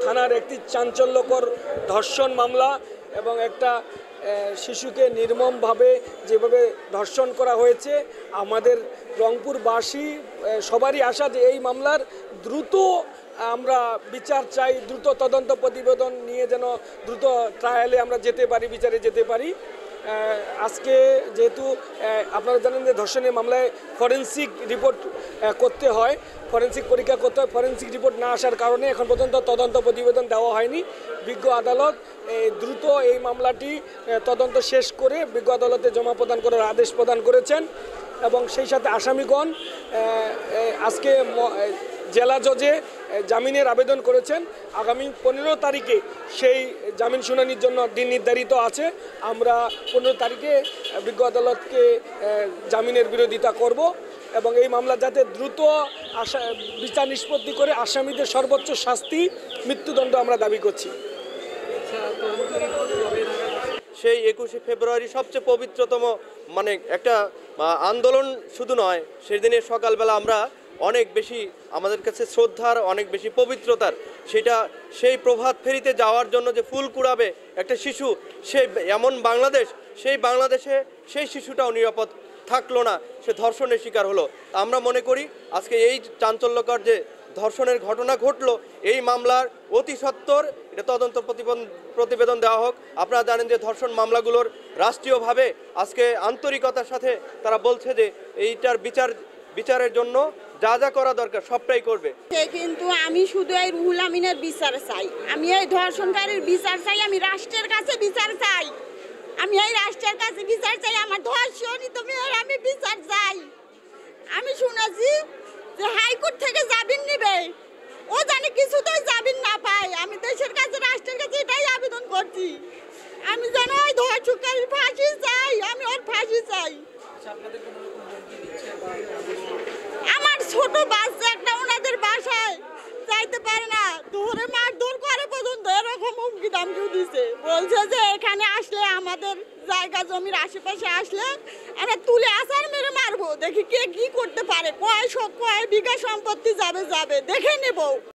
থানার একটি চাঞ্চল্যকর ধর্ষণ মামলা এবং একটা শিশুকে নির্মমভাবে যেভাবে ধর্ষণ করা হয়েছে, আমাদের রংপুরবাসী সবারই আশা যে এই মামলার দ্রুত আমরা বিচার চাই, দ্রুত তদন্ত প্রতিবেদন নিয়ে যেন দ্রুত ট্রায়ালে আমরা যেতে পারি, বিচারে যেতে পারি। আজকে যেহেতু আপনারা জানেন যে ধর্ষণের মামলায় ফরেনসিক রিপোর্ট করতে হয়, ফরেনসিক পরীক্ষা করতে হয়, ফরেনসিক রিপোর্ট না আসার কারণে এখন পর্যন্ত তদন্ত প্রতিবেদন দেওয়া হয়নি। বিজ্ঞ আদালত দ্রুত এই মামলাটি তদন্ত শেষ করে বিজ্ঞ আদালতে জমা প্রদান করার আদেশ প্রদান করেছেন এবং সেই সাথে আসামিগণ আজকে জেলা জজে জামিনের আবেদন করেছেন। আগামী 15 তারিখে সেই জামিন শুনানির জন্য দিন নির্ধারিত আছে। আমরা 15 তারিখে বিজ্ঞ আদালতকে জামিনের বিরোধিতা করব এবং এই মামলা যাতে দ্রুত বিচার নিষ্পত্তি করে আসামিদের সর্বোচ্চ শাস্তি মৃত্যুদণ্ড আমরা দাবি করছি। সেই 21শে ফেব্রুয়ারি সবচেয়ে পবিত্রতম একটা আন্দোলন শুধু নয়, সেদিনের সকালবেলা আমরা অনেক বেশি আমাদের কাছে শ্রদ্ধার, অনেক বেশি পবিত্রতার, সেই প্রভাত ফেরিতে যাওয়ার জন্য যে ফুল কুড়াবে একটা শিশু, এমন বাংলাদেশ, সেই বাংলাদেশে সেই শিশুটাও নিরাপদ থাকলো না, সে ধর্ষণের শিকার হলো। আমরা মনে করি আজকে এই চাঞ্চল্যকর যে ধর্ষণের ঘটনা ঘটলো, এই মামলার অতি সত্বর এটা তদন্ত প্রতিবেদন দেওয়া হোক। আপনারা জানেন যে ধর্ষণ মামলাগুলোর রাষ্ট্রীয়ভাবে আজকে আন্তরিকতার সাথে তারা বলছে যে এইটার বিচারের জন্য যা যা করা দরকার সবটাই করবে। কিন্তু আমি শুধু এই রুহুল আমিনের বিচার চাই, আমি এই ধর্ষণকারীর বিচার চাই, আমি রাষ্ট্রের কাছে বিচার চাই, আমি এই রাষ্ট্রের কাছে বিচার চাই, আমার ধর্ষণিত মেয়ের আমি বিচার চাই। আমি শুনেছি যে হাইকোর্ট থেকে জামিন নিবে, ও জানি কিছুতেই জামিন না পায়। আমি দেশের কাছে, রাষ্ট্রের কাছে এটাই আবেদন করছি, আমি যেন ওই ধর্ষণকারীর ফাঁসি চাই, আমি ওর ফাঁসি চাই। আমার ছোট বাচ্চা একটা ওনাদের বাসায় যাইতে পারে না, ধরে মারধর করে পর্যন্ত এরকম হুমকি দামকিও দিছে, বলছে যে এখানে আসলে আমাদের জায়গা জমির আশেপাশে আসলে আমরা তুলে আসার মেরে মারবো, দেখি কে কি করতে পারে, কয় বিঘা সম্পত্তি যাবে দেখে নেব।